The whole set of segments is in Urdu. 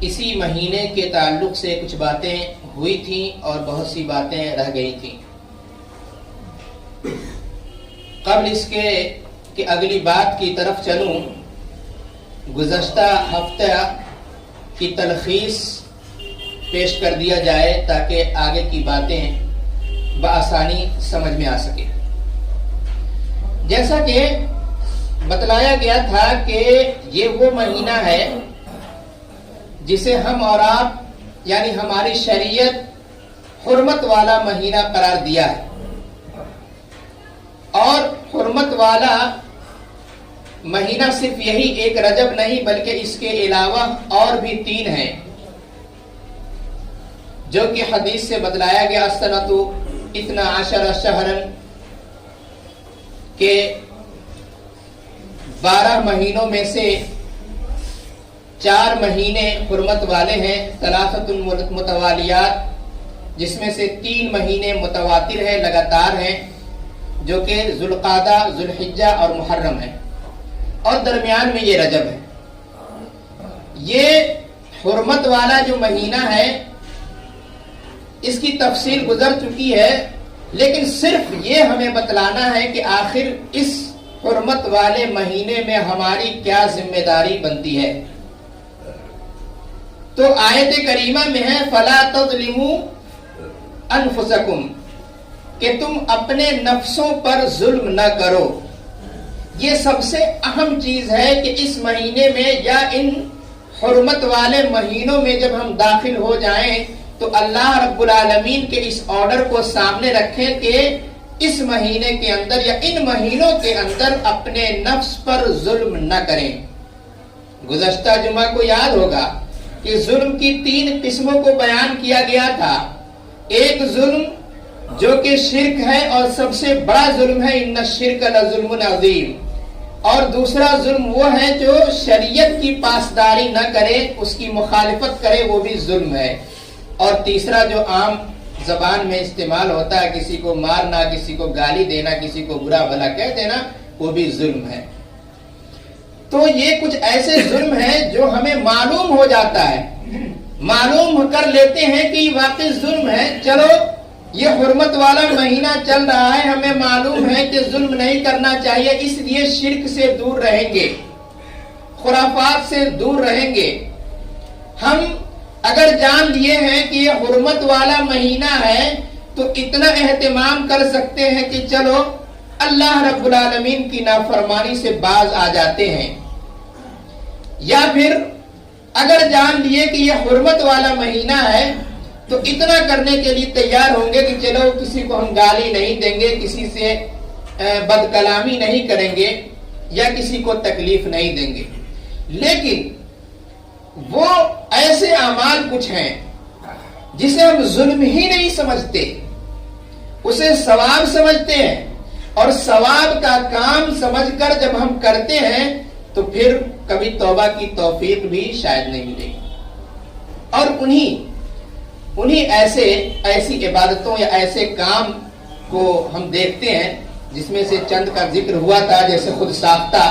اسی مہینے کے تعلق سے کچھ باتیں ہوئی تھیں اور بہت سی باتیں رہ گئی تھیں۔ قبل اس کے کہ اگلی بات کی طرف چلوں، گزشتہ ہفتہ کی تلخیص پیش کر دیا جائے تاکہ آگے کی باتیں بآسانی سمجھ میں آ سکے۔ جیسا کہ بتلایا گیا تھا کہ یہ وہ مہینہ ہے جسے ہم اور آپ یعنی ہماری شریعت حرمت والا مہینہ قرار دیا ہے، اور حرمت والا مہینہ صرف یہی ایک رجب نہیں بلکہ اس کے علاوہ اور بھی 3 ہیں، جو کہ حدیث سے بتلایا گیا السنۃ 12 شہرا کہ 12 مہینوں میں سے 4 مہینے حرمت والے ہیں، 3 متوالیات، جس میں سے 3 مہینے متواتر ہیں، لگاتار ہیں، جو کہ ذوالقعدہ، ذوالحجہ اور محرم ہے، اور درمیان میں یہ رجب ہے۔ یہ حرمت والا جو مہینہ ہے اس کی تفصیل گزر چکی ہے، لیکن صرف یہ ہمیں بتلانا ہے کہ آخر اس حرمت والے مہینے میں ہماری کیا ذمہ داری بنتی ہے۔ تو آیت کریمہ میں ہے فَلَا تَظْلِمُوا أَنفُسَكُمْ، کہ تم اپنے نفسوں پر ظلم نہ کرو۔ یہ سب سے اہم چیز ہے کہ اس مہینے میں یا ان حرمت والے مہینوں میں جب ہم داخل ہو جائیں تو اللہ رب العالمین کے اس آرڈر کو سامنے رکھیں کہ اس مہینے کے اندر یا ان مہینوں کے اندر اپنے نفس پر ظلم نہ کریں۔ گزشتہ جمعہ کو یاد ہوگا کہ ظلم کی 3 قسموں کو بیان کیا گیا تھا۔ ایک ظلم جو کہ شرک ہے اور سب سے بڑا ظلم ہے، ان الشرک لظلم عظیم، اور دوسرا ظلم وہ ہے جو شریعت کی پاسداری نہ کرے، اس کی مخالفت کرے، وہ بھی ظلم ہے، اور تیسرا جو عام زبان میں استعمال ہوتا ہے، کسی کو مارنا، کسی کو گالی دینا، کسی کو برا بھلا کہہ دینا، وہ بھی ظلم ہے۔ تو یہ کچھ ایسے ظلم ہیں جو ہمیں معلوم ہو جاتا ہے، معلوم کر لیتے ہیں کہ یہ واقعی ظلم ہے، چلو یہ حرمت والا مہینہ چل رہا ہے، ہمیں معلوم ہے کہ ظلم نہیں کرنا چاہیے، اس لیے شرک سے دور رہیں گے، خرافات سے دور رہیں گے۔ ہم اگر جان لیے ہیں کہ یہ حرمت والا مہینہ ہے تو اتنا اہتمام کر سکتے ہیں کہ چلو اللہ رب العالمین کی نافرمانی سے باز آ جاتے ہیں، یا پھر اگر جان لیے کہ یہ حرمت والا مہینہ ہے تو اتنا کرنے کے لیے تیار ہوں گے کہ چلو کسی کو ہم گالی نہیں دیں گے، کسی سے بد کلامی نہیں کریں گے، یا کسی کو تکلیف نہیں دیں گے۔ لیکن وہ ایسے اعمال کچھ ہیں جسے ہم ظلم ہی نہیں سمجھتے، اسے ثواب سمجھتے ہیں، اور ثواب کا کام سمجھ کر جب ہم کرتے ہیں تو پھر کبھی توبہ کی توفیق بھی شاید نہیں ملے گی۔ اور انہی ایسی عبادتوں یا ایسے کام کو ہم دیکھتے ہیں جس میں سے چند کا ذکر ہوا تھا، جیسے خود ساختہ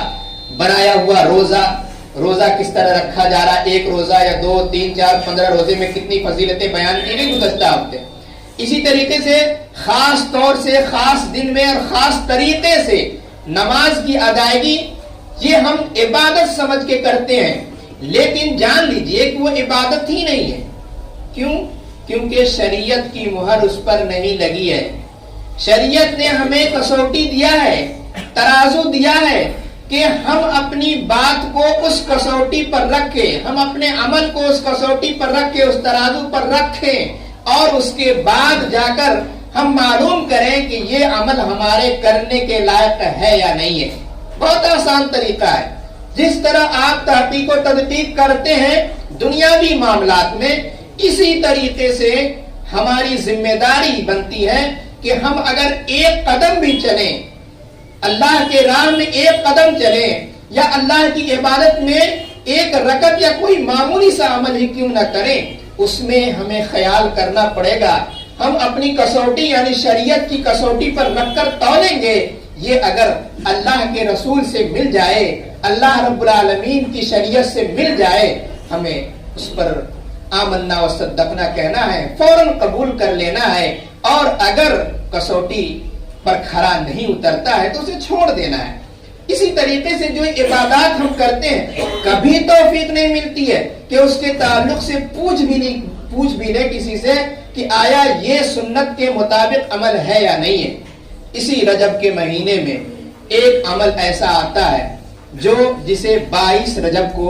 بنایا ہوا روزہ کس طرح رکھا جا رہا ہے، 1 روزہ یا 2 3 4 15 روزے میں کتنی فضیلتیں بیان کی گئی گزشتہ ہفتے۔ اسی طریقے سے خاص طور سے خاص دن میں اور خاص طریقے سے نماز کی ادائیگی، یہ ہم عبادت سمجھ کے کرتے ہیں، لیکن جان لیجئے کہ وہ عبادت ہی نہیں ہے۔ کیونکہ شریعت کی مہر اس پر نہیں لگی ہے۔ شریعت نے ہمیں کسوٹی دیا ہے، ترازو دیا ہے کہ ہم اپنی بات کو اس کسوٹی پر رکھیں، ہم اپنے عمل کو اس کسوٹی پر رکھیں، اس ترازو پر رکھیں، اور اس کے بعد جا کر ہم معلوم کریں کہ یہ عمل ہمارے کرنے کے لائق ہے یا نہیں ہے۔ بہت آسان طریقہ ہے، جس طرح آپ تحقیق و تدقیق کرتے ہیں دنیاوی معاملات میں، اسی طریقے سے ہماری ذمہ داری بنتی ہے کہ ہم اگر 1 قدم بھی چلیں، اللہ کے راہ میں 1 قدم چلیں، یا اللہ کی عبادت میں 1 رکعت یا کوئی معمولی سا عمل ہی کیوں نہ کریں، اس میں ہمیں خیال کرنا پڑے گا۔ ہم اپنی کسوٹی یعنی شریعت کی کسوٹی پر رکھ کر تولیں گے، یہ اگر اللہ کے رسول سے مل جائے، اللہ رب العالمین کی شریعت سے مل جائے، ہمیں اس پر آمنا و صدقنا کہنا ہے، فوراً قبول کر لینا ہے، اور اگر کسوٹی پر کھرا نہیں اترتا ہے تو اسے چھوڑ دینا ہے۔ اسی طریقے سے جو عبادات ہم کرتے ہیں کبھی توفیق نہیں ملتی ہے کہ اس کے تعلق سے پوچھ بھی لے کسی سے کہ آیا یہ سنت کے مطابق عمل ہے یا نہیں ہے۔ اسی رجب کے مہینے میں ایک عمل ایسا آتا ہے جسے 22 رجب کو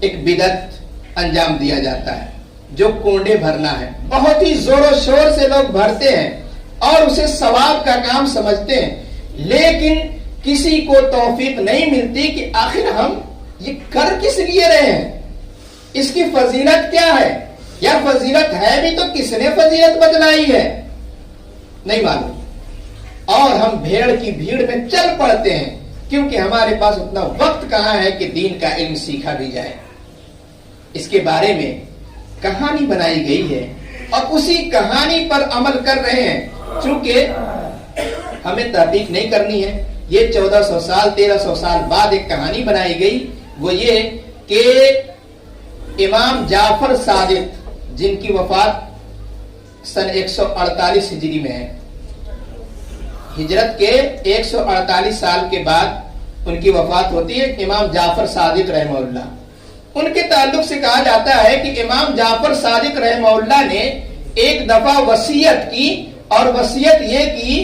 ایک بدعت انجام دیا جاتا ہے، جو کونڈے بھرنا ہے۔ بہت ہی زور و شور سے لوگ بھرتے ہیں اور اسے ثواب کا کام سمجھتے ہیں، لیکن کسی کو توفیق نہیں ملتی کہ آخر ہم یہ کر کس لیے رہے ہیں، اس کی فضیلت کیا ہے، یا فضیلت ہے بھی تو کس نے فضیلت بتلائی ہے، نہیں معلوم، اور ہم بھیڑ کی بھیڑ میں چل پڑتے ہیں کیونکہ ہمارے پاس اتنا وقت کہاں ہے کہ دین کا علم سیکھا بھی جائے۔ اس کے بارے میں کہانی بنائی گئی ہے اور اسی کہانی پر عمل کر رہے ہیں۔ چونکہ ہمیں تحقیق نہیں کرنی ہے، یہ 1400 سال 1300 سال بعد ایک کہانی بنائی گئی، وہ یہ کہ امام جعفر صادق جن کی وفات سن 148 ہجری میں ہے، ہجرت کے 148 سال کے بعد ان کی وفات ہوتی ہے، امام جعفر صادق رحمہ اللہ۔ ان کے تعلق سے کہا جاتا ہے کہ امام جعفر صادق رحمہ اللہ نے ایک دفعہ وصیت کی، اور وصیت یہ کی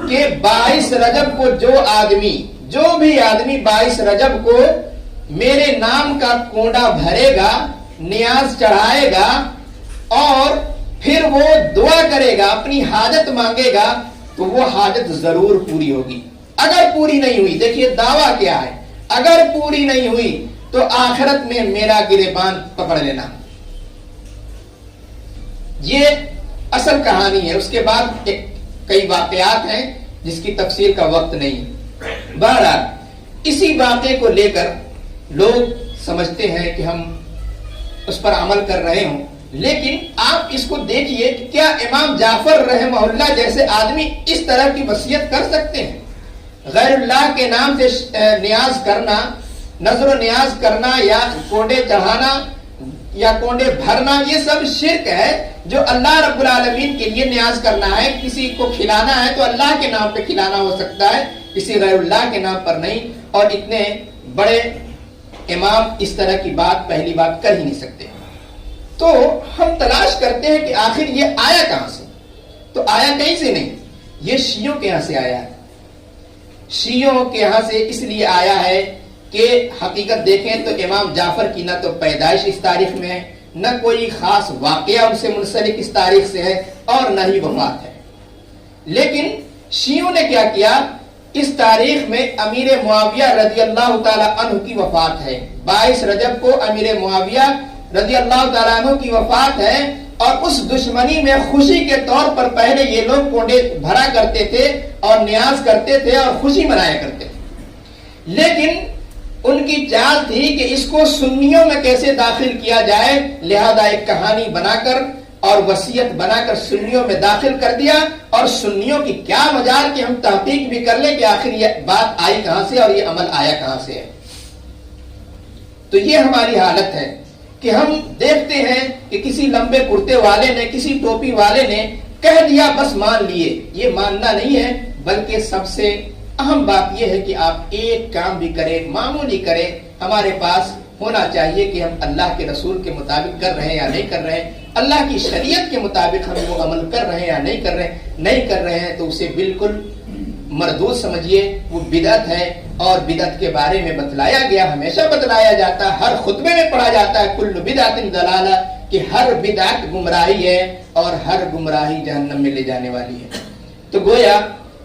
کہ 22 رجب کو جو بھی آدمی 22 رجب کو میرے نام کا کونڈا بھرے گا، نیاز چڑھائے گا اور پھر وہ دعا کرے گا، اپنی حاجت مانگے گا، تو وہ حاجت ضرور پوری ہوگی۔ اگر پوری نہیں ہوئی، دیکھیے دعویٰ کیا ہے، اگر پوری نہیں ہوئی تو آخرت میں میرا گریبان پکڑ لینا۔ یہ اصل کہانی ہے۔ اس کے بعد کئی واقعات ہیں جس کی تفصیل کا وقت نہیں۔ بہرحال اسی واقعے کو لے کر لوگ سمجھتے ہیں کہ ہم اس پر عمل کر رہے ہوں، لیکن آپ اس کو دیکھیے کہ کیا امام جعفر رحمہ اللہ جیسے آدمی اس طرح کی وصیت کر سکتے ہیں؟ غیر اللہ کے نام سے نیاز کرنا، نظر و نیاز کرنا، یا کونڈے چڑھانا یا کونڈے بھرنا، یہ سب شرک ہے۔ جو اللہ رب العالمین کے لیے نیاز کرنا ہے، کسی کو کھلانا ہے تو اللہ کے نام پہ کھلانا ہو سکتا ہے، کسی غیر اللہ کے نام پر نہیں۔ اور اتنے بڑے امام اس طرح کی بات پہلی بات کر ہی نہیں سکتے۔ تو ہم تلاش کرتے ہیں کہ آخر یہ آیا کہاں سے؟ تو آیا کہیں سے نہیں، یہ شیعوں کے یہاں سے آیا ہے۔ شیعوں کے یہاں سے اس لیے آیا ہے کہ حقیقت دیکھیں تو امام جعفر کی نہ تو پیدائش اس تاریخ میں ہے، نہ کوئی خاص واقعہ ان سے منسلک اس تاریخ سے ہے، اور نہ ہی وفات ہے۔ لیکن شیعوں نے کیا کیا، اس تاریخ میں امیر معاویہ رضی اللہ تعالی عنہ کی وفات ہے۔ 22 رجب کو امیر معاویہ رضی اللہ تعالیٰ عنہ کی وفات ہے، اور اس دشمنی میں خوشی کے طور پر پہلے یہ لوگ کونڈے بھرا کرتے تھے اور نیاز کرتے تھے اور خوشی منایا کرتے تھے۔ لیکن ان کی چال تھی کہ اس کو سنیوں میں کیسے داخل کیا جائے، لہذا ایک کہانی بنا کر اور وصیت بنا کر سنیوں میں داخل کر دیا، اور سنیوں کی کیا مجال کہ ہم تحقیق بھی کر لیں کہ آخر یہ بات آئی کہاں سے اور یہ عمل آیا کہاں سے ہے۔ تو یہ ہماری حالت ہے کہ ہم دیکھتے ہیں کہ کسی لمبے کرتے والے نے، کسی ٹوپی والے نے کہہ دیا، بس مان لیے۔ یہ ماننا نہیں ہے، بلکہ سب سے اہم بات یہ ہے کہ آپ ایک کام بھی کریں، معمولی کریں۔ ہمارے پاس ہونا چاہیے کہ ہم اللہ کے رسول کے مطابق کر رہے ہیں یا نہیں کر رہے ہیں، اللہ کی شریعت کے مطابق ہم وہ عمل کر رہے ہیں یا نہیں کر رہے ہیں تو اسے بالکل مردود سمجھیے، وہ بدعت ہے۔ اور بدعت کے بارے میں بتلایا گیا، ہمیشہ بتلایا جاتا ہے، ہر خطبے میں پڑھا جاتا ہے، کل بدعت ضلالہ، کہ ہر بدعت گمراہی ہے اور ہر گمراہی جہنم میں لے جانے والی ہے۔ تو گویا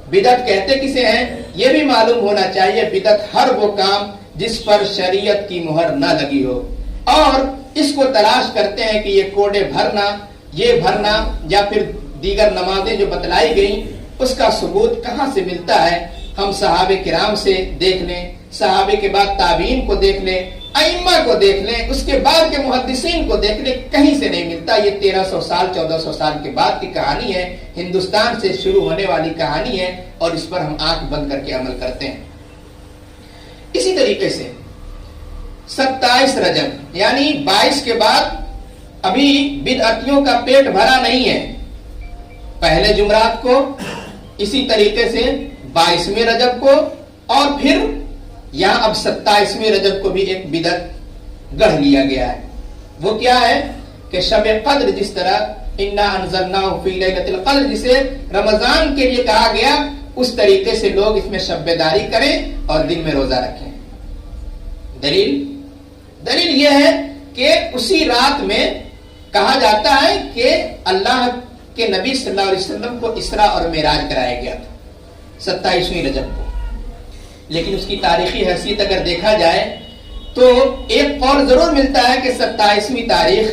بدعت کہتے کسے ہیں یہ بھی معلوم ہونا چاہیے۔ بدعت ہر وہ کام جس پر شریعت کی مہر نہ لگی ہو، اور اس کو تلاش کرتے ہیں کہ یہ کوڑے بھرنا، یہ بھرنا، یا پھر دیگر نمازیں جو بتلائی گئیں اس کا ثبوت کہاں سے ملتا ہے۔ ہم صحابہ کرام سے دیکھ لیں، صحابہ کے بعد تابعین کو دیکھ لیں، ائمہ کو دیکھ لیں، اس کے بعد کے محدثین کو دیکھ لیں، کہیں سے نہیں ملتا۔ یہ 1300 سال 1400 سال کے بعد کی کہانی ہے، ہندوستان سے شروع ہونے والی کہانی ہے، اور اس پر ہم آنکھ بند کر کے عمل کرتے ہیں۔ اسی طریقے سے 27 رجب یعنی 22 کے بعد ابھی بدعتیوں کا پیٹ بھرا نہیں ہے. پہلے جمعرات کو، اسی طریقے سے 22ویں رجب کو، اور پھر یہاں اب 27ویں رجب کو بھی ایک بدعت گڑھ لیا گیا ہے. وہ کیا ہے کہ شب قدر، جس طرح انا انزلناہ فی لیلۃ القدر جسے رمضان کے لیے کہا گیا، اس طریقے سے لوگ اس میں شب بیداری کریں اور دن میں روزہ رکھیں. دلیل یہ ہے کہ اسی رات میں کہا جاتا ہے کہ اللہ کے نبی صلی اللہ علیہ وسلم کو اسراء اور معراج کرایا گیا تھا 27ویں رجب کو. لیکن اس کی تاریخی حیثیت اگر دیکھا جائے تو ایک قول ضرور ملتا ہے کہ 27ویں تاریخ،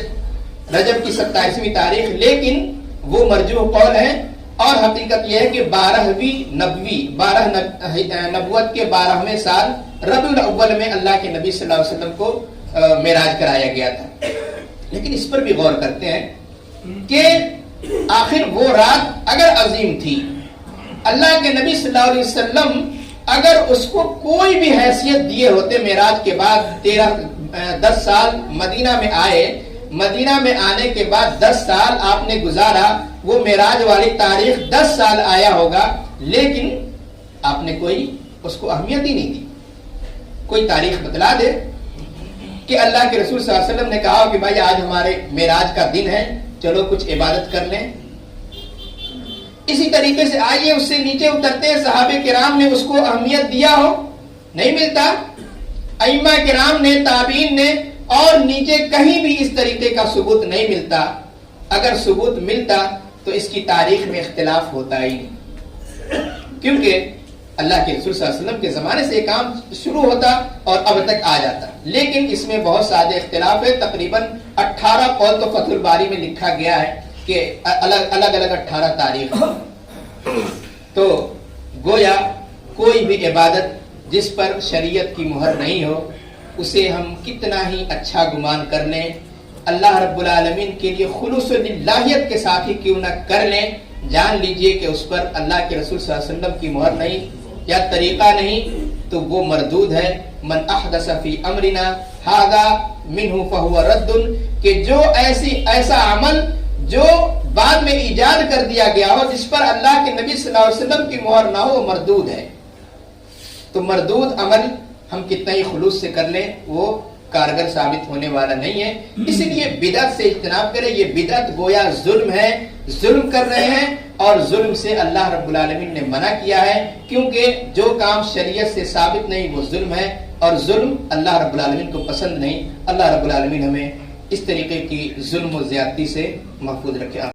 رجب کی 27ویں تاریخ، لیکن وہ مرجوح قول ہے. اور حقیقت یہ ہے کہ 12ویں نبوت کے 12ویں سال ربیع الاول میں اللہ کے نبی صلی اللہ علیہ وسلم کو معراج کرایا گیا تھا. لیکن اس پر بھی غور کرتے ہیں کہ آخر وہ رات اگر عظیم تھی، اللہ کے نبی صلی اللہ علیہ وسلم اگر اس کو کوئی بھی حیثیت دیے ہوتے، معراج کے بعد 10 سال مدینہ میں آئے، مدینہ میں آنے کے بعد 10 سال آپ نے گزارا، وہ معراج والی تاریخ 10 سال آیا ہوگا، لیکن آپ نے کوئی اس کو اہمیت ہی نہیں دی. کوئی تاریخ بتلا دے کہ اللہ کے رسول صلی اللہ علیہ وسلم نے کہا کہ بھائی آج ہمارے معراج کا دن ہے، چلو کچھ عبادت کر لیں. اسی طریقے سے آئیے اس سے نیچے اترتے ہیں، صحابہ کرام نے اس کو اہمیت دیا ہو؟ نہیں ملتا. ائمہ کرام نے، تابعین نے، اور نیچے کہیں بھی اس طریقے کا ثبوت نہیں ملتا. اگر ثبوت ملتا تو اس کی تاریخ میں اختلاف ہوتا ہی نہیں، کیونکہ اللہ کے رسول صلی اللہ علیہ وسلم کے زمانے سے یہ کام شروع ہوتا اور اب تک آ جاتا. لیکن اس میں بہت سارے اختلاف ہے. تقریباً 18 قول تو فتح الباری میں لکھا گیا ہے کہ الگ الگ 18 تاریخ. تو گویا کوئی بھی عبادت جس پر شریعت کی مہر نہیں ہو، اسے ہم کتنا ہی اچھا گمان کر لیں، اللہ رب العالمین کے لیے خلوص و للہیت کے ساتھ ہی کیوں نہ کر لیں، جان لیجئے کہ اس پر اللہ کے رسول صلی اللہ علیہ وسلم کی مہر نہیں یا طریقہ نہیں، تو وہ مردود ہے. من احدث فی امرنا ھذا منہ فہو رد، کہ جو ایسا عمل جو بعد میں ایجاد کر دیا گیا ہو، جس پر اللہ کے نبی صلی اللہ علیہ وسلم کی مہر نہ ہو، وہ مردود ہے. تو مردود عمل ہم کتنا ہی خلوص سے کر لیں، وہ کارگر ثابت ہونے والا نہیں ہے. اسی لیے بدعت سے اجتناب کریں. یہ بدعت گویا ظلم ہے، ظلم کر رہے ہیں، اور ظلم سے اللہ رب العالمین نے منع کیا ہے، کیونکہ جو کام شریعت سے ثابت نہیں وہ ظلم ہے، اور ظلم اللہ رب العالمین کو پسند نہیں. اللہ رب العالمین ہمیں اس طریقے کی ظلم و زیادتی سے محفوظ رکھے.